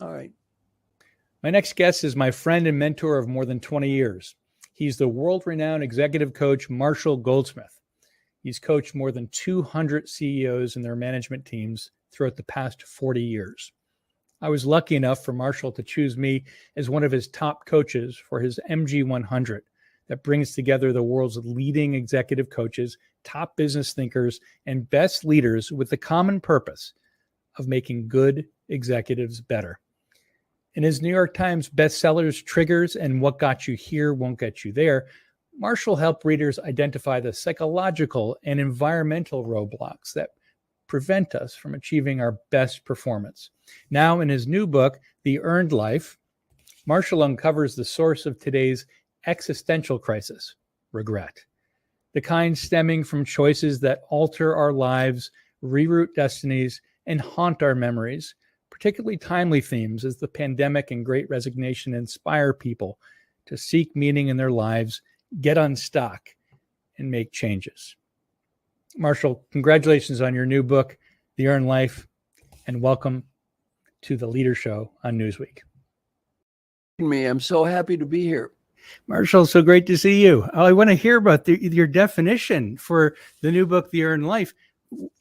All right. My next guest is my friend and mentor of more than 20 years. He's the world-renowned executive coach, Marshall Goldsmith. He's coached more than 200 CEOs and their management teams throughout the past 40 years. I was lucky enough for Marshall to choose me as one of his top coaches for his MG 100 that brings together the world's leading executive coaches, top business thinkers, and best leaders with the common purpose of making good executives better. In his New York Times bestsellers, Triggers and What Got You Here Won't Get You There, Marshall helped readers identify the psychological and environmental roadblocks that prevent us from achieving our best performance. Now, in his new book, The Earned Life, Marshall uncovers the source of today's existential crisis, regret, the kind stemming from choices that alter our lives, reroute destinies, and haunt our memories. Particularly timely themes as the pandemic and great resignation inspire people to seek meaning in their lives, get unstuck, and make changes. Marshall, congratulations on your new book, The Earned Life, and welcome to the Leader Show on Newsweek. I'm so happy to be here. Marshall, so great to see you. I want to hear about your definition for the new book, The Earned Life.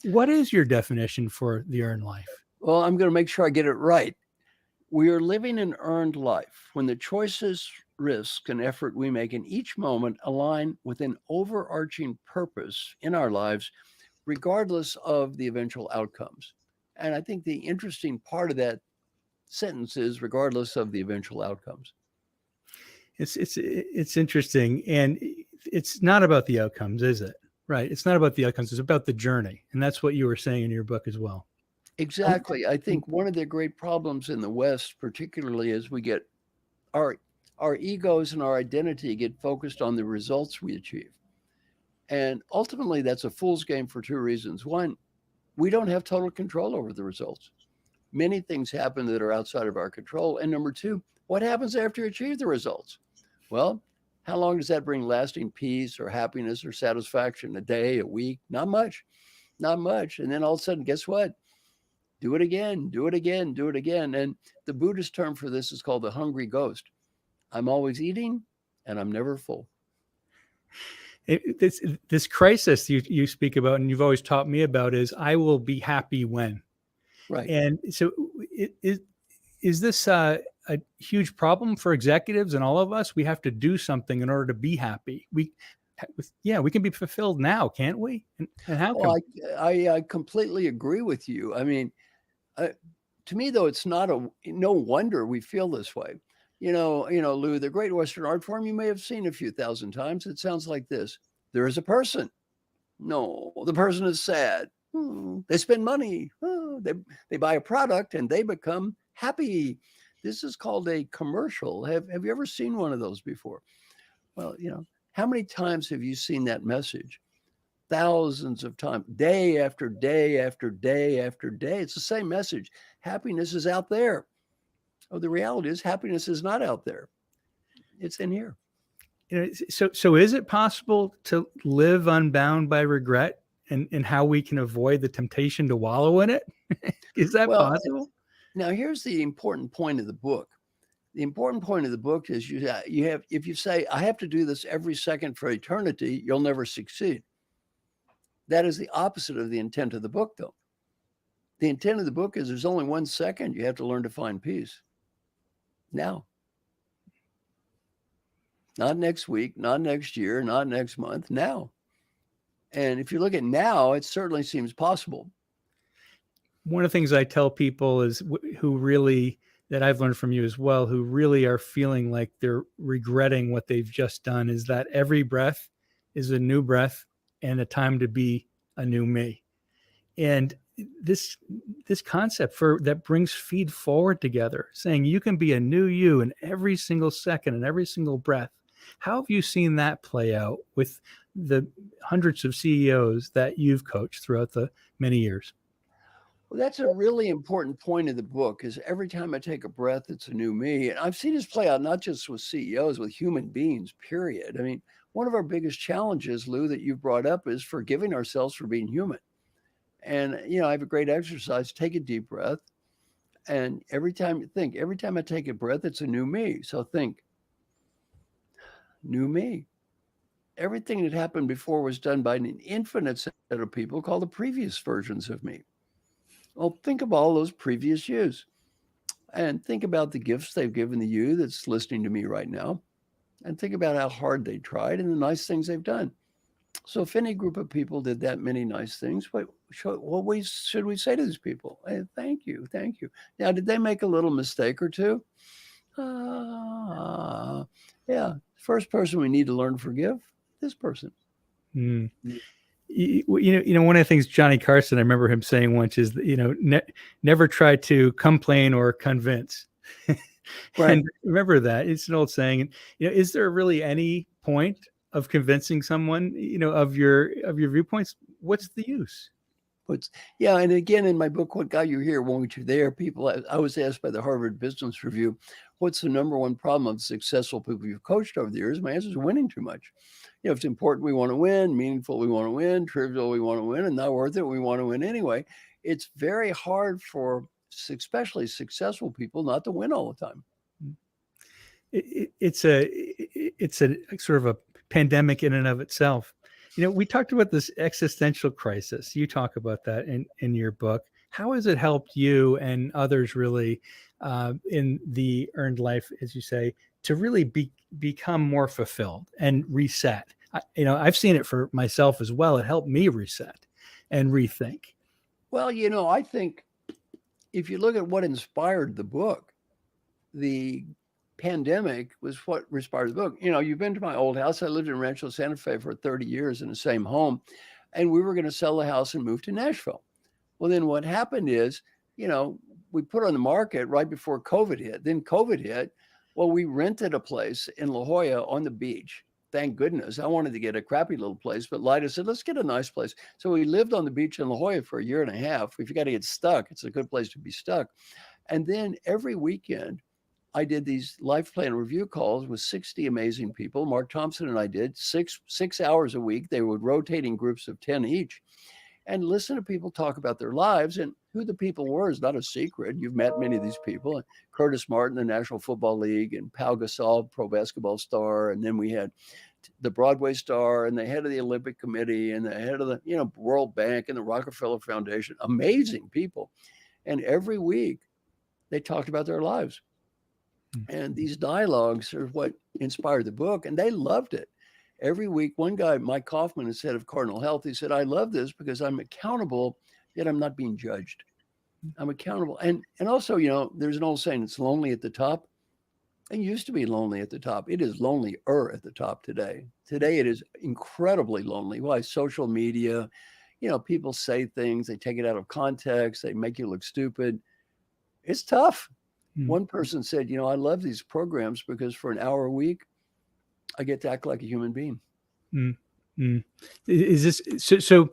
What is your definition for The Earned Life? Well, I'm going to make sure I get it right. We are living an earned life when the choices, risks, and effort we make in each moment align with an overarching purpose in our lives, regardless of the eventual outcomes. And I think the interesting part of that sentence is regardless of the eventual outcomes. It's interesting, and it's not about the outcomes, is it? Right. It's not about the outcomes. It's about the journey. And that's what you were saying in your book as well. Exactly. I think one of the great problems in the West, particularly as we get our egos and our identity get focused on the results we achieve. And ultimately, that's a fool's game for two reasons. One, we don't have total control over the results. Many things happen that are outside of our control. And number two, what happens after you achieve the results? Well, how long does that bring lasting peace or happiness or satisfaction? A day, a week? Not much. Not much. And then all of a sudden, guess what? Do it again, do it again, do it again. And the Buddhist term for this is called the hungry ghost. I'm always eating and I'm never full. This crisis you speak about and you've always taught me about is I will be happy when. Right. And so is this a huge problem for executives and all of us? We have to do something in order to be happy. We can be fulfilled now, can't we? And how come? I completely agree with you. I mean, to me, though, it's no wonder we feel this way. You know, Lou, the Great Western Art Form, you may have seen a few thousand times. It sounds like this. There is a person. No, the person is sad. They spend money. They buy a product and they become happy. This is called a commercial. Have you ever seen one of those before? Well, how many times have you seen that message? Thousands of times, day after day after day after day. It's the same message. Happiness is out there. Oh, the reality is happiness is not out there. It's in here. So is it possible to live unbound by regret and how we can avoid the temptation to wallow in it? Is that possible? Now, here's the important point of the book. The important point of the book is you have, if you say, I have to do this every second for eternity, you'll never succeed. That is the opposite of the intent of the book, though. The intent of the book is there's only 1 second. You have to learn to find peace. Now. Not next week, not next year, not next month, now. And if you look at now, it certainly seems possible. One of the things I tell people is that I've learned from you as well, who really are feeling like they're regretting what they've just done, is that every breath is a new breath and a time to be a new me. And this concept that brings feed forward together, saying you can be a new you in every single second and every single breath. How have you seen that play out with the hundreds of CEOs that you've coached throughout the many years? Well, that's a really important point of the book, is every time I take a breath, it's a new me. And I've seen this play out not just with CEOs, with human beings, period. I mean, one of our biggest challenges, Lou, that you've brought up is forgiving ourselves for being human. And, I have a great exercise. Take a deep breath And every time I take a breath, it's a new me. So think, new me. Everything that happened before was done by an infinite set of people called the previous versions of me. Well, think of all those previous yous and think about the gifts they've given to you that's listening to me right now. And think about how hard they tried and the nice things they've done. So if any group of people did that many nice things, what should we say to these people? Hey, thank you, thank you. Now, did they make a little mistake or two? Yeah. First person we need to learn to forgive, this person. Mm. One of the things Johnny Carson, I remember him saying once, is never try to complain or convince. Right. And remember that it's an old saying. Is there really any point of convincing someone, of your viewpoints? What's the use? Yeah, and again, in my book, What Got You Here, Won't You There? I was asked by the Harvard Business Review, what's the number one problem of successful people you've coached over the years? My answer is winning too much. If it's important, we want to win, meaningful, we want to win, trivial, we want to win, and not worth it, we want to win anyway. It's very hard for especially successful people not to win all the time. It's a sort of a pandemic in and of itself. We talked about this existential crisis. You talk about that in your book. How has it helped you and others really in the earned life, as you say, to really become more fulfilled and reset? I've seen it for myself as well. It helped me reset and rethink. Well, I think if you look at what inspired the book, the pandemic was what inspired the book. You've been to my old house. I lived in Rancho Santa Fe for 30 years in the same home, and we were going to sell the house and move to Nashville. Well, then what happened is, we put on the market right before COVID hit. Then COVID hit. Well, we rented a place in La Jolla on the beach. Thank goodness. I wanted to get a crappy little place, but Lyda said, let's get a nice place. So we lived on the beach in La Jolla for a year and a half. If you got to get stuck, it's a good place to be stuck. And then every weekend, I did these life plan review calls with 60 amazing people. Mark Thompson and I did 6 hours a week. They would rotate in groups of 10 each and listen to people talk about their lives. And who the people were is not a secret. You've met many of these people. Curtis Martin, the National Football League, and Pau Gasol, pro basketball star. And then we had the Broadway star and the head of the Olympic Committee and the head of the World Bank and the Rockefeller Foundation. Amazing people. And every week they talked about their lives. And these dialogues are what inspired the book, and they loved it. Every week, one guy, Mike Kaufman, instead of Cardinal Health, he said, I love this because I'm accountable, yet I'm not being judged. I'm accountable. And also, there's an old saying, it's lonely at the top. It used to be lonely at the top. It is lonelier at the top today. Today, it is incredibly lonely. Why? Social media, people say things, they take it out of context, they make you look stupid. It's tough. One person said, I love these programs because for an hour a week, I get to act like a human being. Is this so?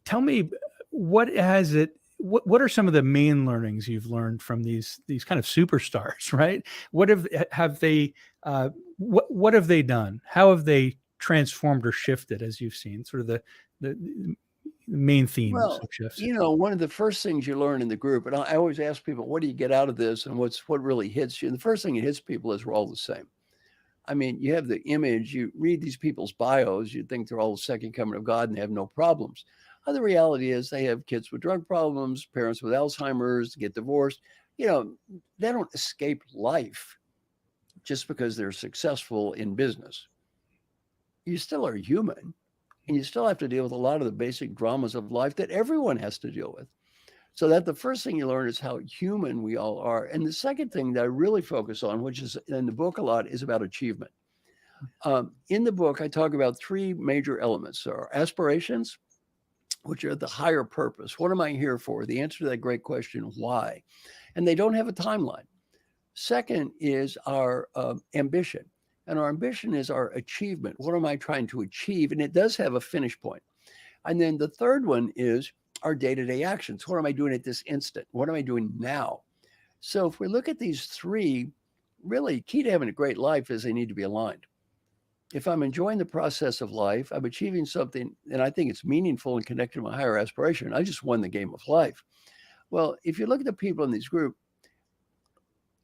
Tell me, what are some of the main learnings you've learned from these kind of superstars, right? What have they done? How have they transformed or shifted, as you've seen, sort of the main themes of shifts? One of the first things you learn in the group, and I always ask people, what do you get out of this and what really hits you? And the first thing that hits people is we're all the same. I mean, you have the image, you read these people's bios, you think they're all the second coming of God and they have no problems. The reality is they have kids with drug problems, parents with Alzheimer's, get divorced. They don't escape life just because they're successful in business. You still are human. And you still have to deal with a lot of the basic dramas of life that everyone has to deal with. So that the first thing you learn is how human we all are. And the second thing that I really focus on, which is in the book a lot, is about achievement. In the book, I talk about 3 major elements. There are aspirations, which are the higher purpose. What am I here for? The answer to that great question, why? And they don't have a timeline. Second is our ambition. And our ambition is our achievement. What am I trying to achieve? And it does have a finish point. And then the third one is our day-to-day actions. What am I doing at this instant? What am I doing now? So if we look at these 3, really key to having a great life is they need to be aligned. If I'm enjoying the process of life, I'm achieving something, and I think it's meaningful and connected to my higher aspiration, I just won the game of life. Well, if you look at the people in this group,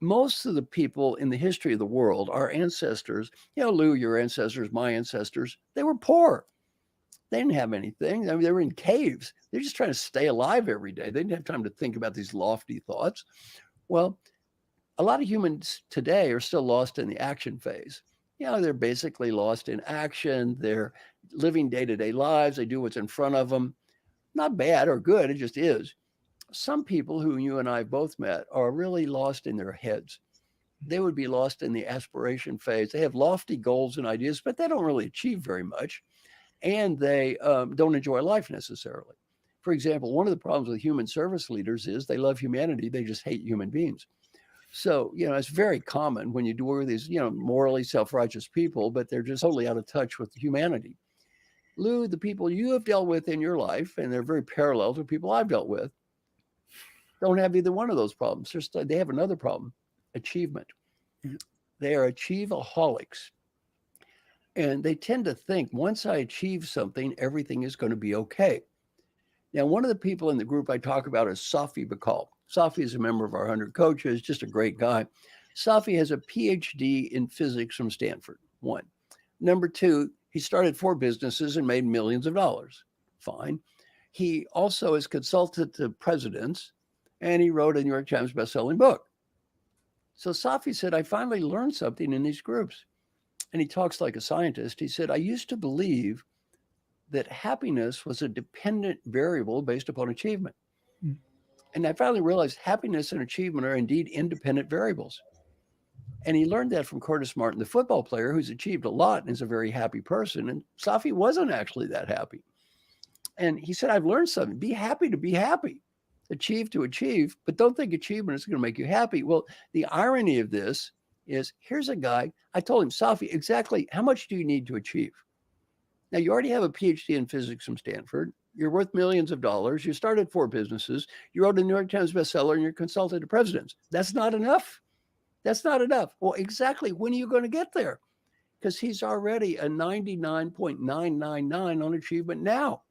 most of the people in the history of the world, our ancestors, Lou, your ancestors, my ancestors, they were poor. They didn't have anything. I mean, they were in caves. They're just trying to stay alive every day. They didn't have time to think about these lofty thoughts. Well, a lot of humans today are still lost in the action phase. They're basically lost in action. They're living day-to-day lives. They do what's in front of them. Not bad or good, it just is. Some people who you and I both met are really lost in their heads. They would be lost in the aspiration phase. They have lofty goals and ideas, but they don't really achieve very much. And they don't enjoy life necessarily. For example, one of the problems with human service leaders is they love humanity. They just hate human beings. So, it's very common when you deal with these, morally self-righteous people, but they're just totally out of touch with humanity. Lou, the people you have dealt with in your life, and they're very parallel to people I've dealt with, don't have either one of those problems. They have another problem, achievement. They are achieveaholics. And they tend to think once I achieve something, everything is going to be okay. Now, one of the people in the group I talk about is Safi Bakal. Safi is a member of our 100 coaches, just a great guy. Safi has a PhD in physics from Stanford, one. Number two, he started 4 businesses and made millions of dollars. Fine. He also is consulted to presidents, and he wrote a New York Times bestselling book. So Safi said, I finally learned something in these groups. And he talks like a scientist. He said, I used to believe that happiness was a dependent variable based upon achievement. And I finally realized happiness and achievement are indeed independent variables. And he learned that from Curtis Martin, the football player who's achieved a lot and is a very happy person. And Safi wasn't actually that happy. And he said, I've learned something. Be happy to be happy. Achieve to achieve, but don't think achievement is going to make you happy. Well, the irony of this is here's a guy, I told him, Safi, exactly how much do you need to achieve? Now, you already have a PhD in physics from Stanford. You're worth millions of dollars. You started 4 businesses. You wrote a New York Times bestseller and you're consulted to presidents. That's not enough. That's not enough. Well, exactly. When are you going to get there? Because he's already a 99.999 on achievement now.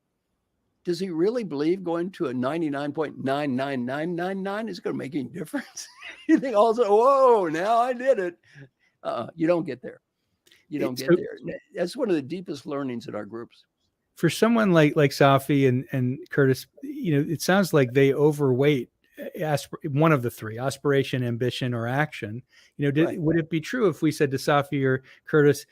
Does he really believe going to a 99.99999 is going to make any difference? You think also, whoa, now I did it. You don't get there. You don't get there. That's one of the deepest learnings in our groups. For someone like Safi and Curtis, it sounds like they overweight one of the 3, aspiration, ambition, or action. Right. Would it be true if we said to Safi or Curtis,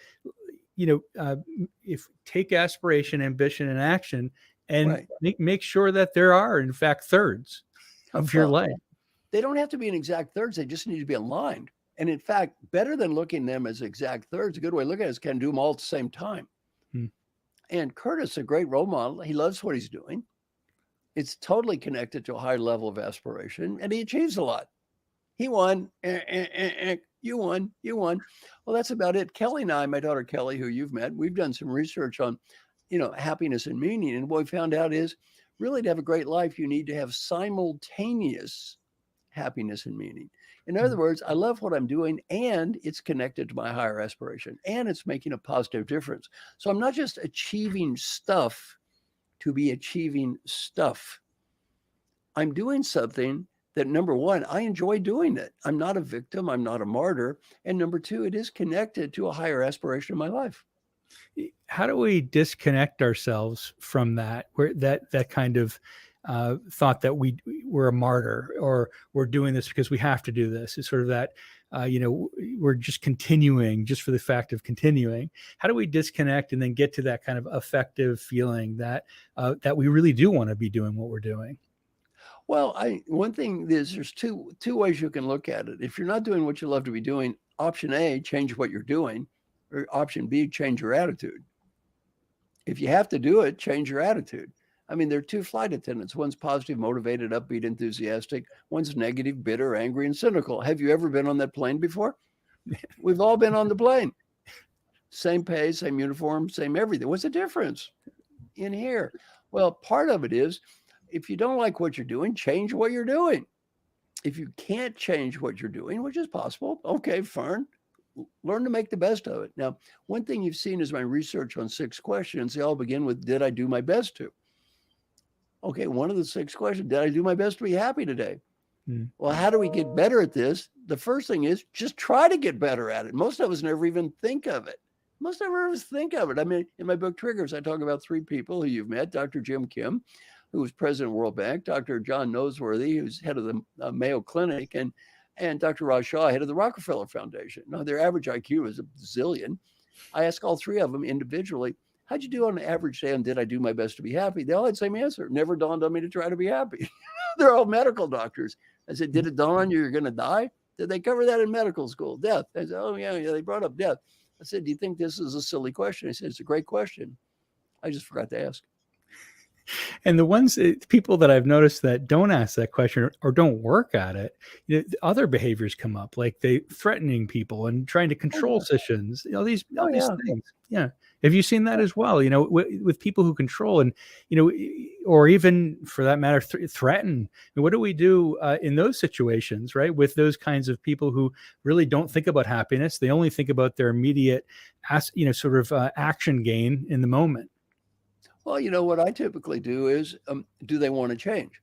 if take aspiration, ambition, and action, and right. make sure that there are, in fact, thirds of your life? They don't have to be in exact thirds. They just need to be aligned. And in fact, better than looking at them as exact thirds, a good way to look at it is can do them all at the same time. And Curtis, a great role model, he loves what he's doing. It's totally connected to a high level of aspiration, and he achieves a lot. He won. You won. Well, that's about it. Kelly and I, my daughter Kelly, who you've met, we've done some research on, happiness and meaning. And what we found out is really to have a great life, you need to have simultaneous happiness and meaning. In other words, I love what I'm doing and it's connected to my higher aspiration and it's making a positive difference. So I'm not just achieving stuff to be achieving stuff. I'm doing something that, number one, I enjoy doing it. I'm not a victim. I'm not a martyr. And number two, it is connected to a higher aspiration in my life. How do we disconnect ourselves from that, where that kind of thought that we're a martyr or we're doing this because we have to do this? It's sort of that, we're just continuing just for the fact of continuing. How do we disconnect and then get to that kind of effective feeling that we really do want to be doing what we're doing? Well, one thing is there's two ways you can look at it. If you're not doing what you love to be doing, option A, change what you're doing, or option B, change your attitude. If you have to do it, change your attitude. I mean, there are 2 flight attendants. One's positive, motivated, upbeat, enthusiastic. One's negative, bitter, angry, and cynical. Have you ever been on that plane before? We've all been on the plane. Same pay, same uniform, same everything. What's the difference in here? Well, part of it is if you don't like what you're doing, change what you're doing. If you can't change what you're doing, which is possible, okay, fine. Learn to make the best of it. Now, one thing you've seen is my research on 6 questions. They all begin with, did I do my best to? Okay, one of the 6 questions, did I do my best to be happy today? Well, how do we get better at this? the first thing is just try to get better at it. Most of us never even think of it. Most never ever think of it. I mean, in my book Triggers, I talk about 3 people who you've met: Dr. Jim Kim, who was president of World Bank; Dr. John Noseworthy, who's head of the Mayo Clinic; and Dr. Raj Shah, head of the Rockefeller Foundation. Now, their average IQ is a zillion. I asked all 3 of them individually, how'd you do on an average day, and did I do my best to be happy? They all had the same answer. Never dawned on me to try to be happy. They're all medical doctors. I said, did it dawn on you you're going to die? Did they cover that in medical school? Death. They said, oh, yeah, they brought up death. I said, do you think this is a silly question? He said, it's a great question. I just forgot to ask. And the people that I've noticed that don't ask that question or don't work at it, other behaviors come up, like they threatening people and trying to control sessions, these things. Yeah. Have you seen that as well? With people who control and, or even for that matter, threaten. What do we do in those situations, right? With those kinds of people who really don't think about happiness. They only think about their immediate, action gain in the moment. Well, what I typically do is, do they want to change?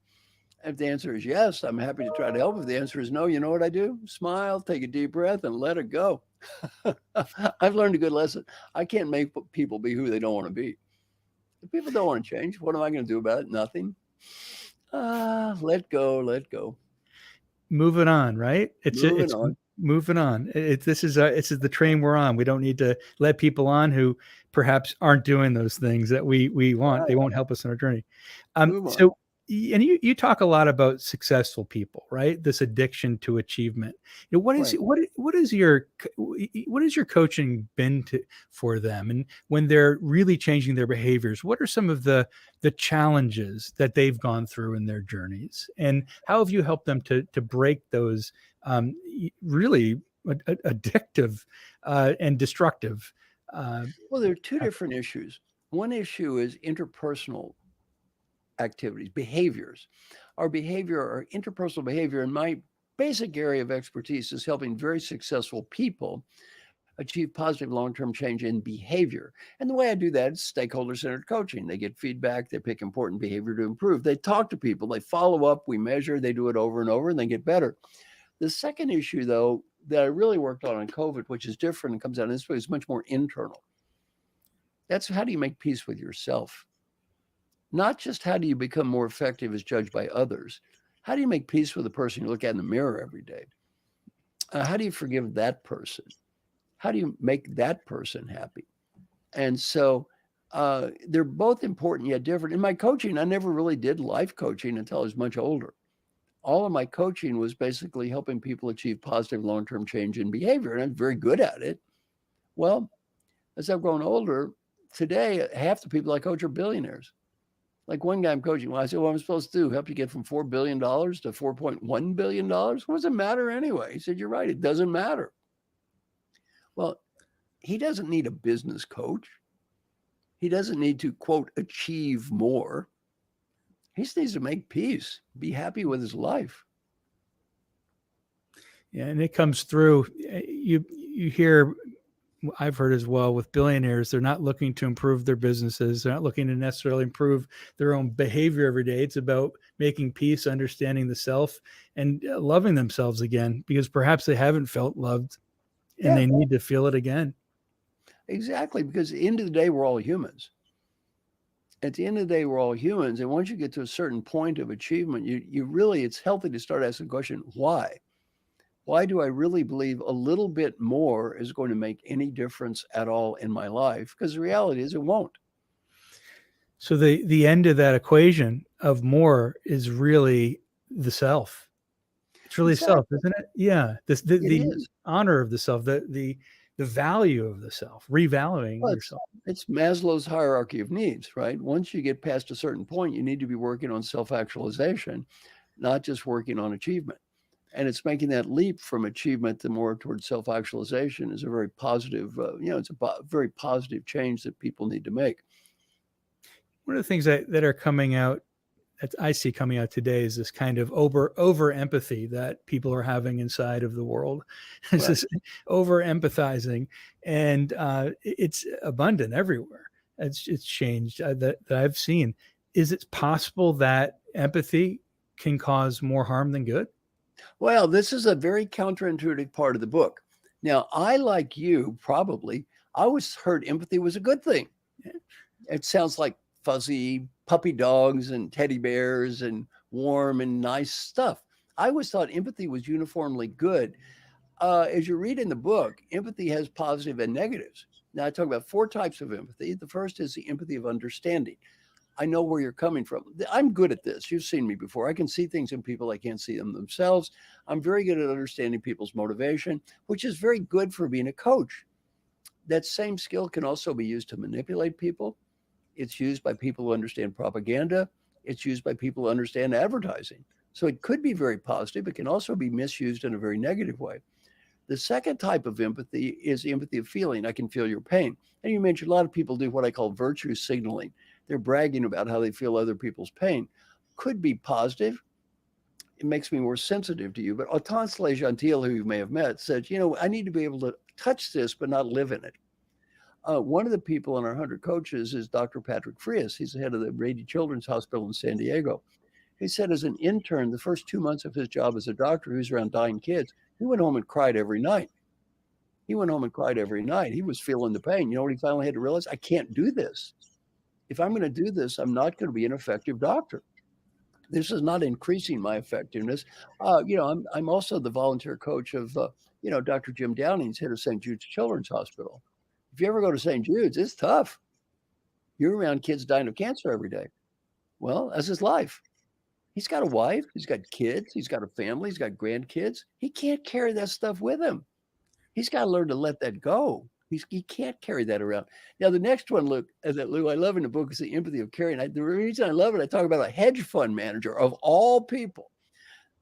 If the answer is yes, I'm happy to try to help. If the answer is no, you know what I do? Smile, take a deep breath, and let it go. I've learned a good lesson. I can't make people be who they don't want to be. If people don't want to change, what am I going to do about it? Nothing. Let go. Moving on, right? It's moving on. This is the train we're on. We don't need to let people on who perhaps aren't doing those things that we want. Right. They won't help us on our journey. So, and you talk a lot about successful people, right? This addiction to achievement. What is your coaching been for them? And when they're really changing their behaviors, what are some of the challenges that they've gone through in their journeys? And how have you helped them to break those really addictive and destructive? Well, there are 2 different issues. One issue is interpersonal activities, behaviors. Our interpersonal behavior, and my basic area of expertise is helping very successful people achieve positive long-term change in behavior. And the way I do that is stakeholder-centered coaching. They get feedback, they pick important behavior to improve. They talk to people, they follow up, we measure, they do it over and over, and they get better. The second issue, though, that I really worked on COVID, which is different and comes out in this way, is much more internal. That's how do you make peace with yourself? Not just how do you become more effective as judged by others. How do you make peace with the person you look at in the mirror every day? How do you forgive that person? How do you make that person happy? And so they're both important yet different. In my coaching, I never really did life coaching until I was much older. All of my coaching was basically helping people achieve positive long-term change in behavior, and I'm very good at it. Well, as I've grown older, today, half the people I coach are billionaires. Like one guy I'm coaching, I said, what am I supposed to do? Help you get from $4 billion to $4.1 billion? What does it matter anyway? He said, you're right. It doesn't matter. Well, he doesn't need a business coach. He doesn't need to, quote, achieve more. He just needs to make peace, be happy with his life. Yeah, and it comes through. You hear, I've heard as well with billionaires, they're not looking to improve their businesses. They're not looking to necessarily improve their own behavior every day. It's about making peace, understanding the self, and loving themselves again, because perhaps they haven't felt loved and they need to feel it again. Exactly, because at the end of the day, we're all humans. At the end of the day, we're all humans. And once you get to a certain point of achievement, you really, it's healthy to start asking the question, why? Why do I really believe a little bit more is going to make any difference at all in my life? Because the reality is it won't. So the end of that equation of more is really the self. It's really self, isn't it? Yeah. The honor of the self, the value of the self, revaluing yourself. It's Maslow's hierarchy of needs, right? Once you get past a certain point, you need to be working on self-actualization, not just working on achievement. And it's making that leap from achievement to more towards self-actualization is a very positive, it's a very positive change that people need to make. One of the things that are coming out, that I see coming out today, is this kind of over empathy that people are having inside of the world. It's this over empathizing, and it's abundant everywhere. It's changed that I've seen. Is it possible that empathy can cause more harm than good? Well, this is a very counterintuitive part of the book. Now, I, like you, probably, I always heard empathy was a good thing. It sounds like fuzzy puppy dogs and teddy bears and warm and nice stuff. I always thought empathy was uniformly good. As you read in the book, empathy has positive and negatives. Now, I talk about 4 types of empathy. The first is the empathy of understanding. I know where you're coming from. I'm good at this. You've seen me before. I can see things in people I can't see them themselves. I'm very good at understanding people's motivation, which is very good for being a coach. That same skill can also be used to manipulate people. It's used by people who understand propaganda. It's used by people who understand advertising. So it could be very positive. It can also be misused in a very negative way. The second type of empathy is the empathy of feeling. I can feel your pain. And you mentioned a lot of people do what I call virtue signaling. They're bragging about how they feel other people's pain. Could be positive. It makes me more sensitive to you. But Autant Gentile, who you may have met, said, I need to be able to touch this, but not live in it. One of the people in our 100 coaches is Dr. Patrick Frias. He's the head of the Rady Children's Hospital in San Diego. He said as an intern, the first 2 months of his job as a doctor, he was around dying kids. He went home and cried every night. He was feeling the pain. You know what he finally had to realize? I can't do this. If I'm going to do this, I'm not going to be an effective doctor. This is not increasing my effectiveness. I'm also the volunteer coach of, Dr. Jim Downing's head of St. Jude's Children's Hospital. If you ever go to St. Jude's, it's tough. You're around kids dying of cancer every day. Well, that's his life. He's got a wife. He's got kids. He's got a family. He's got grandkids. He can't carry that stuff with him. He's got to learn to let that go. He can't carry that around. Now, the next one, Lou, I love in the book is the empathy of caring. The reason I love it, I talk about a hedge fund manager of all people.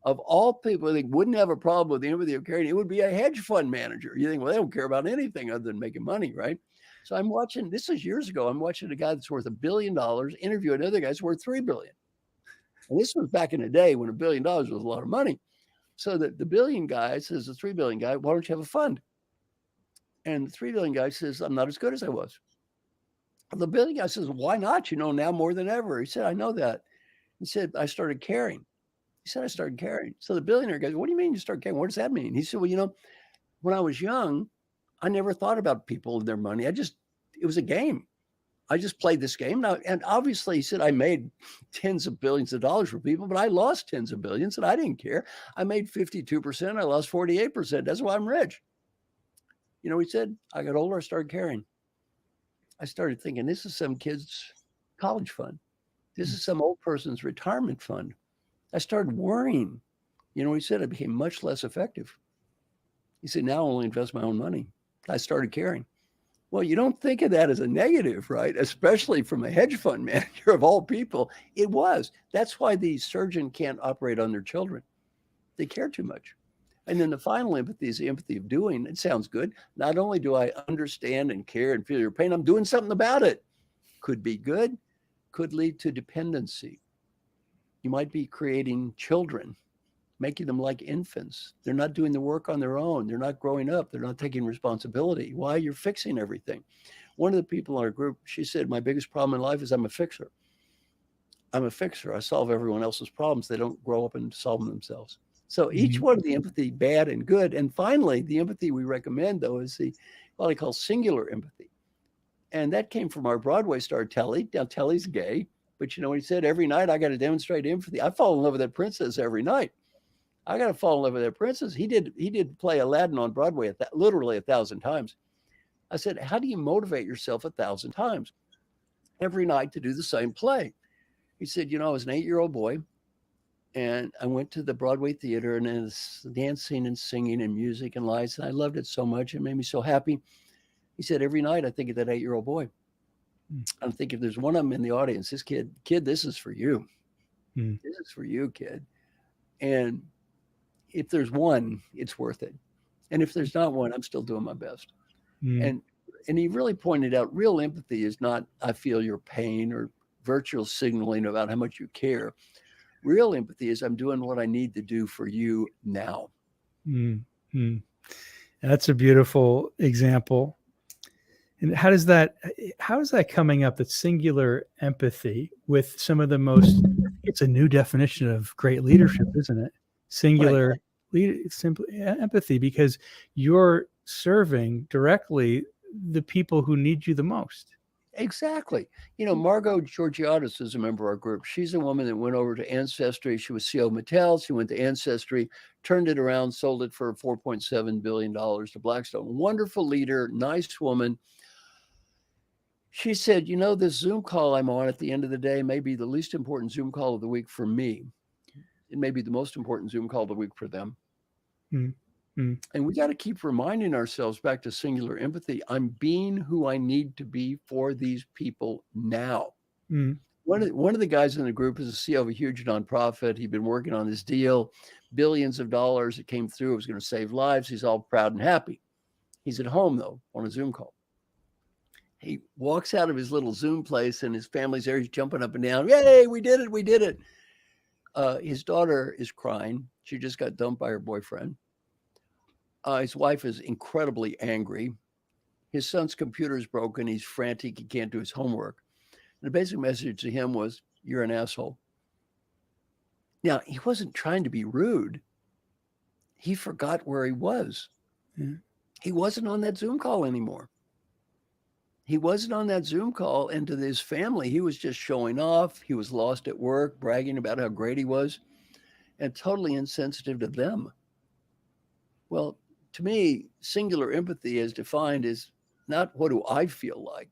They wouldn't have a problem with the empathy of caring. It would be a hedge fund manager. You think, well, they don't care about anything other than making money, right? So I'm watching, this is years ago, I'm watching a guy that's worth $1 billion interview another guy that's worth $3 billion. And this was back in the day when $1 billion was a lot of money. So the billion guy says, the $3 billion guy, why don't you have a fund? And the $3 billion guy says, I'm not as good as I was. The billion guy says, why not? Now more than ever. He said, I know that. He said, I started caring. He said, I started caring. So the billionaire goes, what do you mean you start caring? What does that mean? He said, well, when I was young, I never thought about people and their money. It was a game. I just played this game. Now, and obviously, he said, I made tens of billions of dollars for people, but I lost tens of billions and I didn't care. I made 52%. I lost 48%. That's why I'm rich. He said, I got older. I started caring. I started thinking, this is some kid's college fund. This is some old person's retirement fund. I started worrying. He said, I became much less effective. He said, now I only invest my own money. I started caring. Well, you don't think of that as a negative, right? Especially from a hedge fund manager of all people. It was. That's why the surgeon can't operate on their children. They care too much. And then the final empathy is the empathy of doing. It sounds good. Not only do I understand and care and feel your pain, I'm doing something about it. Could be good, could lead to dependency. You might be creating children, making them like infants. They're not doing the work on their own. They're not growing up. They're not taking responsibility. Why? You're fixing everything. One of the people in our group, she said, my biggest problem in life is I'm a fixer. I'm a fixer. I solve everyone else's problems. They don't grow up and solve them themselves. So each one of the empathy, bad and good. And finally, the empathy we recommend, though, is what I call singular empathy. And that came from our Broadway star, Telly. Now, Telly's gay, but he said, every night I got to demonstrate empathy. I fall in love with that princess every night. I got to fall in love with that princess. He did play Aladdin on Broadway literally 1,000 times. I said, how do you motivate yourself 1,000 times every night to do the same play? He said, I was an 8-year-old boy. And I went to the Broadway theater and it's dancing and singing and music and lights. And I loved it so much. It made me so happy. He said, every night I think of that 8-year-old boy. I'm thinking if there's one of them in the audience, this kid, this is for you. This is for you, kid. And if there's one, it's worth it. And if there's not one, I'm still doing my best. And he really pointed out real empathy is not, I feel your pain or virtual signaling about how much you care. Real empathy is I'm doing what I need to do for you now. That's a beautiful example. And how is that coming up, that singular empathy with some of the most, it's a new definition of great leadership, isn't it? Singular simply empathy, because you're serving directly the people who need you the most. Exactly. Margot Georgiadis is a member of our group. She's a woman that went over to Ancestry. She was CEO of Mattel. She went to Ancestry, turned it around, sold it for $4.7 billion to Blackstone. Wonderful leader, nice woman. She said, this Zoom call I'm on at the end of the day may be the least important Zoom call of the week for me. It may be the most important Zoom call of the week for them. Mm-hmm. And we got to keep reminding ourselves, back to singular empathy, I'm being who I need to be for these people now. Mm-hmm. One of the guys in the group is the CEO of a huge nonprofit. He'd been working on this deal, billions of dollars. It came through. It was going to save lives. He's all proud and happy. He's at home, though, on a Zoom call. He walks out of his little Zoom place and his family's there. He's jumping up and down. Yay, we did it. We did it. His daughter is crying. She just got dumped by her boyfriend. His wife is incredibly angry. His son's computer is broken. He's frantic. He can't do his homework. And the basic message to him was, you're an asshole. Now, he wasn't trying to be rude. He forgot where he was. Yeah. He wasn't on that Zoom call anymore. He wasn't on that Zoom call. And to his family, he was just showing off. He was lost at work, bragging about how great he was, and totally insensitive to them. Well, to me, singular empathy as defined is not what do I feel like.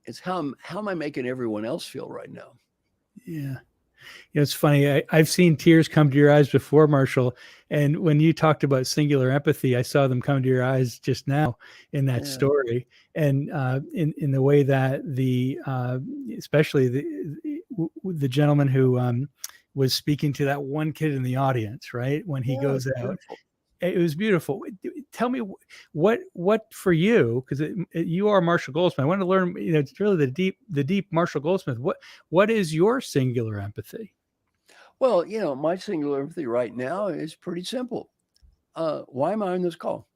It's how am I making everyone else feel right now? Yeah. It's funny. I've seen tears come to your eyes before, Marshall. And when you talked about singular empathy, I saw them come to your eyes just now in that story. And in the way that especially the gentleman who was speaking to that one kid in the audience, right? When he goes out. Beautiful. It was beautiful. Tell me what for you, because you are Marshall Goldsmith. I want to learn, it's really the deep Marshall Goldsmith. What is your singular empathy? Well, my singular empathy right now is pretty simple. Why am I on this call?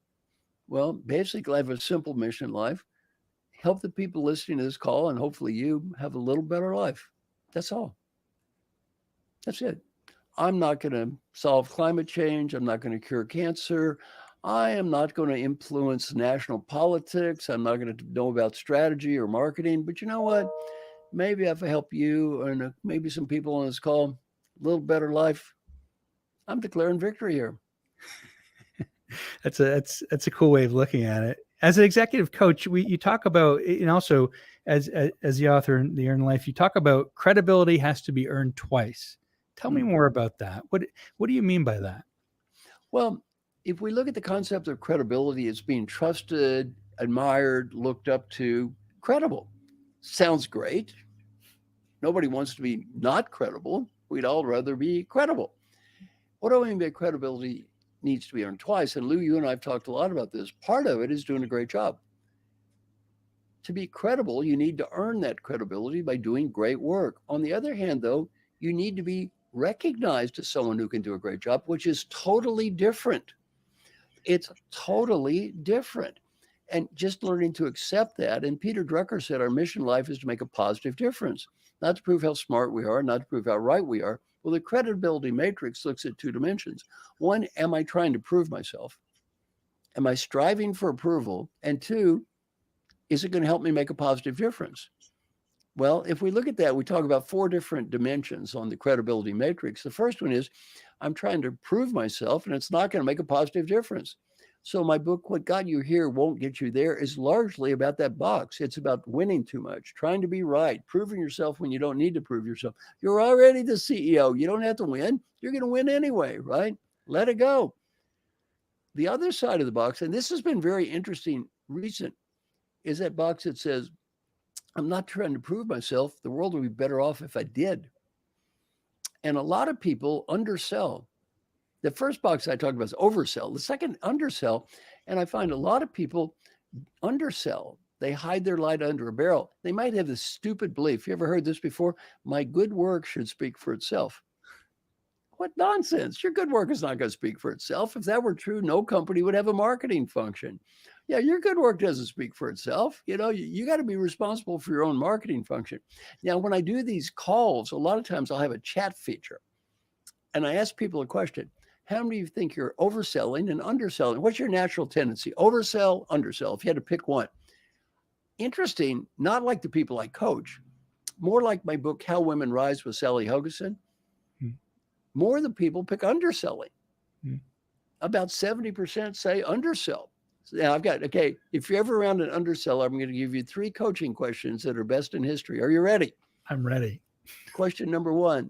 Well, basically, I have a simple mission in life. Help the people listening to this call, and hopefully you have a little better life. That's all. That's it. I'm not going to solve climate change. I'm not going to cure cancer. I am not going to influence national politics. I'm not going to know about strategy or marketing. But you know what? Maybe if I help you and maybe some people on this call, a little better life, I'm declaring victory here. That's a cool way of looking at it. As an executive coach, you talk about, and also as the author in The Earned Life, you talk about credibility has to be earned twice. Tell me more about that. What do you mean by that? Well, if we look at the concept of credibility, it's being trusted, admired, looked up to, credible. Sounds great. Nobody wants to be not credible. We'd all rather be credible. What do I mean by credibility needs to be earned twice? And Lou, you and I have talked a lot about this. Part of it is doing a great job. To be credible, you need to earn that credibility by doing great work. On the other hand, though, you need to be recognized as someone who can do a great job, which is totally different. It's totally different. And just learning to accept that. And Peter Drucker said our mission in life is to make a positive difference, not to prove how smart we are, not to prove how right we are. Well, the credibility matrix looks at two dimensions. One, am I trying to prove myself? Am I striving for approval? And two, is it going to help me make a positive difference? Well, if we look at that, we talk about four different dimensions on the credibility matrix. The first one is I'm trying to prove myself, and it's not going to make a positive difference. So my book, What Got You Here Won't Get You There, is largely about that box. It's about winning too much, trying to be right, proving yourself when you don't need to prove yourself. You're already the CEO. You don't have to win. You're going to win anyway, right? Let it go. The other side of the box, and this has been very interesting recent, is that box that says, I'm not trying to prove myself. The world would be better off if I did. And a lot of people undersell. The first box I talked about is oversell. The second, undersell. And I find a lot of people undersell. They hide their light under a barrel. They might have this stupid belief. You ever heard this before? My good work should speak for itself. What nonsense. Your good work is not going to speak for itself. If that were true, no company would have a marketing function. Yeah, your good work doesn't speak for itself. You got to be responsible for your own marketing function. Now, when I do these calls, a lot of times I'll have a chat feature. And I ask people a question. How many of you think you're overselling and underselling? What's your natural tendency? Oversell, undersell, if you had to pick one. Interesting, not like the people I coach, more like my book, How Women Rise with Sally Hogeson. Mm. More of the people pick underselling. Mm. About 70% say undersell. So now okay, if you're ever around an underseller, I'm going to give you 3 coaching questions that are best in history. Are you ready? I'm ready. Question number 1.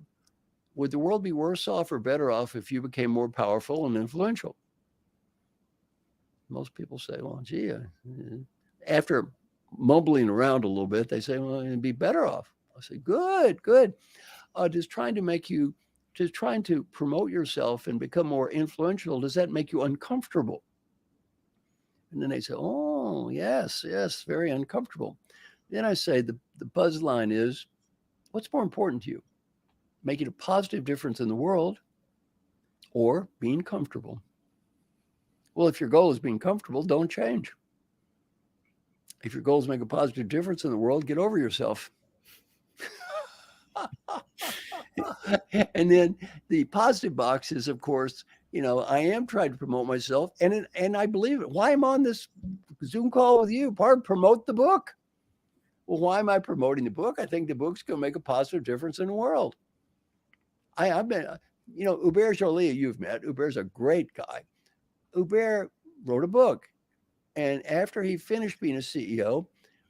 Would the world be worse off or better off if you became more powerful and influential? Most people say, well, gee, after mumbling around a little bit, they say, well, it'd be better off. I say, good. Just trying to promote yourself and become more influential, does that make you uncomfortable? And then they say, oh, yes, very uncomfortable. Then I say, the buzz line is, what's more important to you? Making a positive difference in the world or being comfortable? Well, if your goal is being comfortable, don't change. If your goal is to make a positive difference in the world, get over yourself. And then the positive box is, of course, I am trying to promote myself, and I believe it. Why I'm on this Zoom call with you? Promote the book. Well, why am I promoting the book? I think the book's going to make a positive difference in the world. I've been, Hubert Joly, you've met. Hubert's a great guy. Hubert wrote a book, and after he finished being a CEO,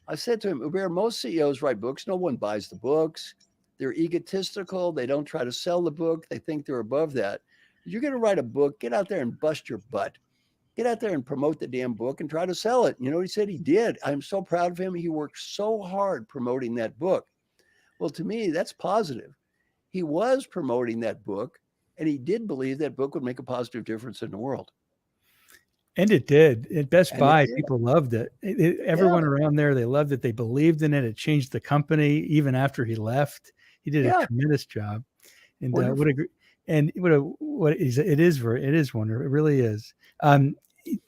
I said to him, Hubert, most CEOs write books. No one buys the books. They're egotistical. They don't try to sell the book. They think they're above that. You're going to write a book, get out there and bust your butt. Get out there and promote the damn book and try to sell it. You know what he said? He did. I'm so proud of him. He worked so hard promoting that book. Well, to me, that's positive. He was promoting that book, and he did believe that book would make a positive difference in the world. And it did. At Best Buy, did. people loved it. Everyone around there, they loved it. They believed in it. It changed the company even after he left. He did a tremendous job. And it is wonderful. It really is.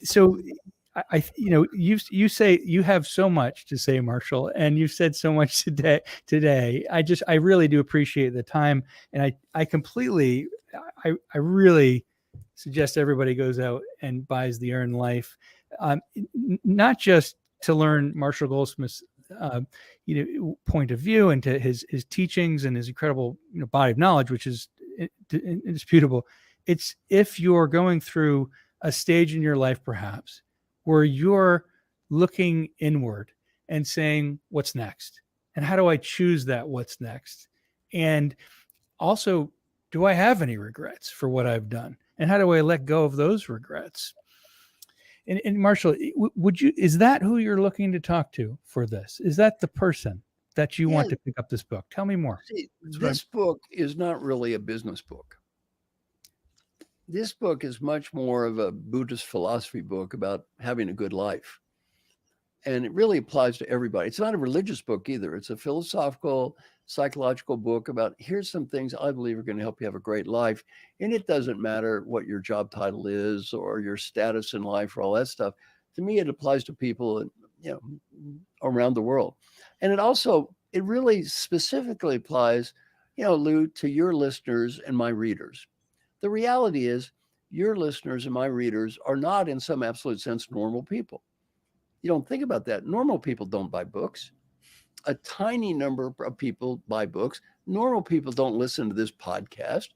So you say you have so much to say, Marshall, and you've said so much today. I really do appreciate the time. And I really suggest everybody goes out and buys The Earned Life, not just to learn Marshall Goldsmith's point of view and to his teachings and his incredible body of knowledge, which is indisputable. It's if you're going through a stage in your life, perhaps, where you're looking inward and saying, what's next? And how do I choose that what's next? And also, do I have any regrets for what I've done? And how do I let go of those regrets? And Marshall, is that who you're looking to talk to for this? Is that the person that you want to pick up this book? Tell me more. See, this book is not really a business book. This book is much more of a Buddhist philosophy book about having a good life. And it really applies to everybody. It's not a religious book either. It's a philosophical, psychological book about here's some things I believe are going to help you have a great life. And it doesn't matter what your job title is or your status in life or all that stuff. To me, it applies to people, around the world. And it really specifically applies, Lou, to your listeners and my readers. The reality is your listeners and my readers are not in some absolute sense normal people. You don't think about that. Normal people don't buy books. A tiny number of people buy books. Normal people don't listen to this podcast.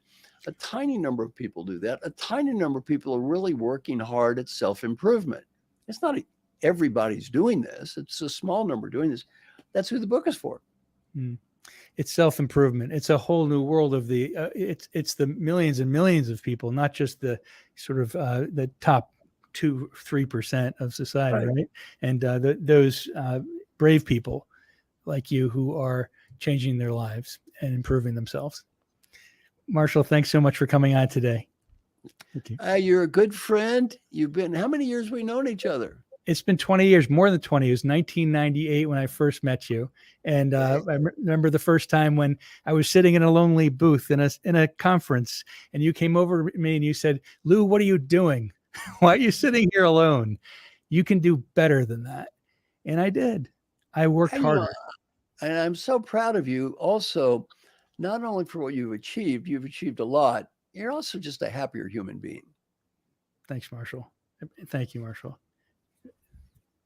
A tiny number of people do that. A tiny number of people are really working hard at self-improvement. It's not everybody's doing this. It's a small number doing this. That's who the book is for. It's self-improvement. It's a whole new world of it's the millions and millions of people, not just the sort of the top 2-3% of society, right? And those brave people like you who are changing their lives and improving themselves. Marshall, thanks so much for coming on today. Thank you. You're a good friend. How many years we known each other? It's been 20 years, more than 20. It was 1998 when I first met you. And I remember the first time when I was sitting in a lonely booth in a conference, and you came over to me and you said, Lou, what are you doing? Why are you sitting here alone? You can do better than that. And I did. I worked harder. And I'm so proud of you also, not only for what you've achieved a lot. you're also just a happier human being. Thanks, Marshall. Thank you, Marshall.